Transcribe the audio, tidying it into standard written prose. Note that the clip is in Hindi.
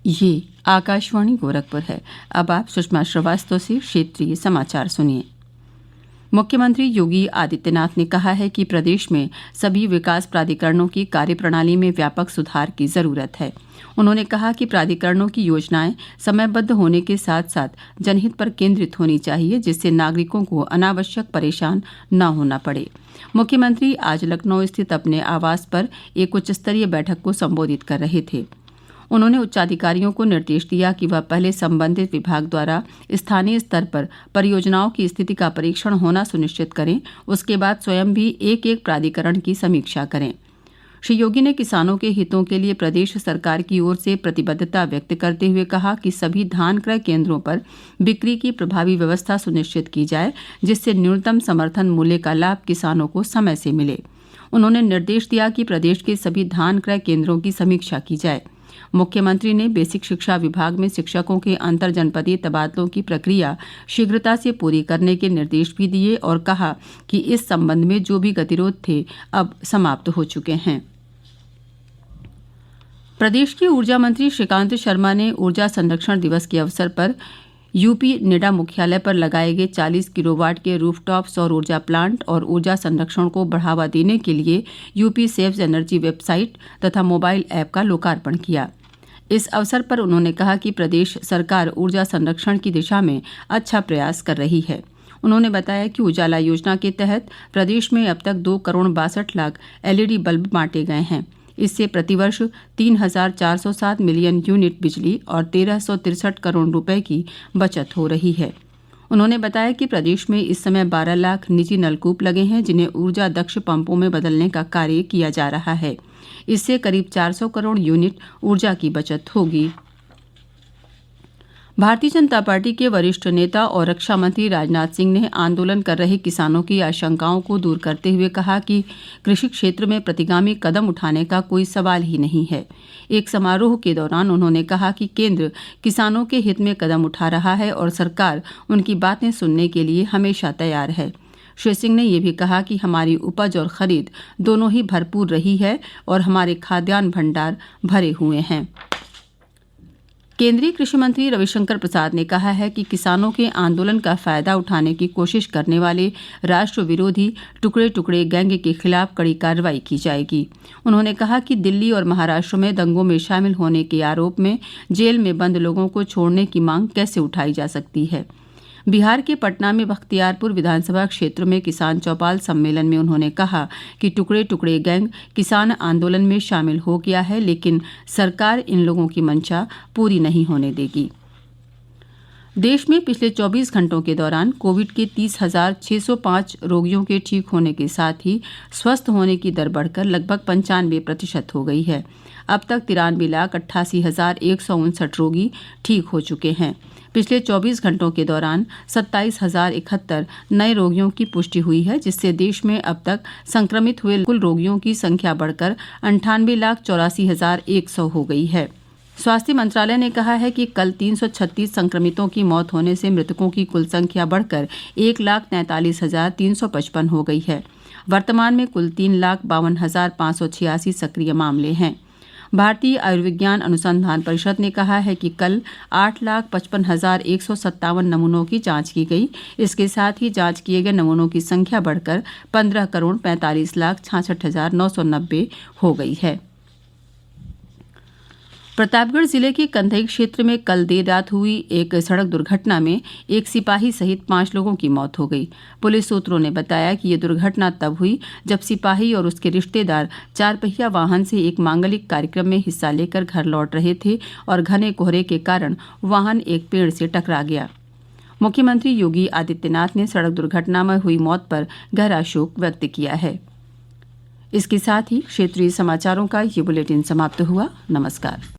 ये आकाशवाणी गोरखपुर है। अब आप सुषमा श्रीवास्तव से क्षेत्रीय समाचार सुनिए। मुख्यमंत्री योगी आदित्यनाथ ने कहा है कि प्रदेश में सभी विकास प्राधिकरणों की कार्यप्रणाली में व्यापक सुधार की जरूरत है। उन्होंने कहा कि प्राधिकरणों की योजनाएं समयबद्ध होने के साथ साथ जनहित पर केंद्रित होनी चाहिए, जिससे नागरिकों को अनावश्यक परेशान न होना पड़े। मुख्यमंत्री आज लखनऊ स्थित अपने आवास पर एक उच्च स्तरीय बैठक को संबोधित कर रहे थे। उन्होंने उच्चाधिकारियों को निर्देश दिया कि वह पहले संबंधित विभाग द्वारा स्थानीय स्तर पर परियोजनाओं की स्थिति का परीक्षण होना सुनिश्चित करें, उसके बाद स्वयं भी एक एक प्राधिकरण की समीक्षा करें। श्री योगी ने किसानों के हितों के लिए प्रदेश सरकार की ओर से प्रतिबद्धता व्यक्त करते हुए कहा कि सभी धान क्रय केंद्रों पर बिक्री की प्रभावी व्यवस्था सुनिश्चित की जाए, जिससे न्यूनतम समर्थन मूल्य का लाभ किसानों को समय से मिले। उन्होंने निर्देश दिया कि प्रदेश के सभी धान क्रय केंद्रों की समीक्षा की जाए। मुख्यमंत्री ने बेसिक शिक्षा विभाग में शिक्षकों के अंतर जनपदीय तबादलों की प्रक्रिया शीघ्रता से पूरी करने के निर्देश भी दिए और कहा कि इस संबंध में जो भी गतिरोध थे अब समाप्त हो चुके हैं। प्रदेश के ऊर्जा मंत्री श्रीकांत शर्मा ने ऊर्जा संरक्षण दिवस के अवसर पर यूपी नेडा मुख्यालय पर लगाए गए 40 किलोवाट के रूफटॉप सौर ऊर्जा प्लांट और ऊर्जा संरक्षण को बढ़ावा देने के लिए यूपी सेव्स एनर्जी वेबसाइट तथा मोबाइल ऐप का लोकार्पण किया। इस अवसर पर उन्होंने कहा कि प्रदेश सरकार ऊर्जा संरक्षण की दिशा में अच्छा प्रयास कर रही है। उन्होंने बताया कि उजाला योजना के तहत प्रदेश में अब तक 2,62,00,000 एलईडी बल्ब बांटे गए हैं। इससे प्रतिवर्ष 3,407 मिलियन यूनिट बिजली और 1,363 करोड़ रुपए की बचत हो रही है। उन्होंने बताया कि प्रदेश में इस समय 12 लाख निजी नलकूप लगे हैं, जिन्हें ऊर्जा दक्ष पंपों में बदलने का कार्य किया जा रहा है। इससे करीब 400 करोड़ यूनिट ऊर्जा की बचत होगी। भारतीय जनता पार्टी के वरिष्ठ नेता और रक्षा मंत्री राजनाथ सिंह ने आंदोलन कर रहे किसानों की आशंकाओं को दूर करते हुए कहा कि कृषि क्षेत्र में प्रतिगामी कदम उठाने का कोई सवाल ही नहीं है। एक समारोह के दौरान उन्होंने कहा कि केंद्र किसानों के हित में कदम उठा रहा है और सरकार उनकी बातें सुनने के लिए हमेशा तैयार है। श्री सिंह ने यह भी कहा कि हमारी उपज और खरीद दोनों ही भरपूर रही है और हमारे खाद्यान्न भंडार भरे हुए हैं। केंद्रीय कृषि मंत्री रविशंकर प्रसाद ने कहा है कि किसानों के आंदोलन का फायदा उठाने की कोशिश करने वाले राष्ट्र विरोधी टुकड़े टुकड़े गैंग के खिलाफ कड़ी कार्रवाई की जाएगी। उन्होंने कहा कि दिल्ली और महाराष्ट्र में दंगों में शामिल होने के आरोप में जेल में बंद लोगों को छोड़ने की मांग कैसे उठाई जा सकती है। बिहार के पटना में बख्तियारपुर विधानसभा क्षेत्र में किसान चौपाल सम्मेलन में उन्होंने कहा कि टुकड़े टुकड़े गैंग किसान आंदोलन में शामिल हो गया है, लेकिन सरकार इन लोगों की मंशा पूरी नहीं होने देगी। देश में पिछले 24 घंटों के दौरान कोविड के 30,605 रोगियों के ठीक होने के साथ ही स्वस्थ होने की दर बढ़कर लगभग 95% हो गई है। अब तक 93,88,159 रोगी ठीक हो चुके हैं। पिछले 24 घंटों के दौरान 27,071 नए रोगियों की पुष्टि हुई है, जिससे देश में अब तक संक्रमित हुए कुल रोगियों की संख्या बढ़कर 98,84,100 हो गई है। स्वास्थ्य मंत्रालय ने कहा है कि कल 336 संक्रमितों की मौत होने से मृतकों की कुल संख्या बढ़कर 1,43,355 हो गई है। वर्तमान में कुल 3,52,586 सक्रिय मामले हैं। भारतीय आयुर्विज्ञान अनुसंधान परिषद ने कहा है कि कल 8,55,157 नमूनों की जांच की गई। इसके साथ ही जांच किए गए नमूनों की संख्या बढ़कर 15,45,66,990 हो गई है। प्रतापगढ़ जिले के कंधई क्षेत्र में कल देर रात हुई एक सड़क दुर्घटना में एक सिपाही सहित 5 लोगों की मौत हो गई। पुलिस सूत्रों ने बताया कि यह दुर्घटना तब हुई जब सिपाही और उसके रिश्तेदार 4 पहिया वाहन से एक मांगलिक कार्यक्रम में हिस्सा लेकर घर लौट रहे थे और घने कोहरे के कारण वाहन एक पेड़ से टकरा गया। मुख्यमंत्री योगी आदित्यनाथ ने सड़क दुर्घटना में हुई मौत पर गहरा शोक व्यक्त किया है। इसके साथ ही क्षेत्रीय समाचारों का ये बुलेटिन समाप्त हुआ। नमस्कार।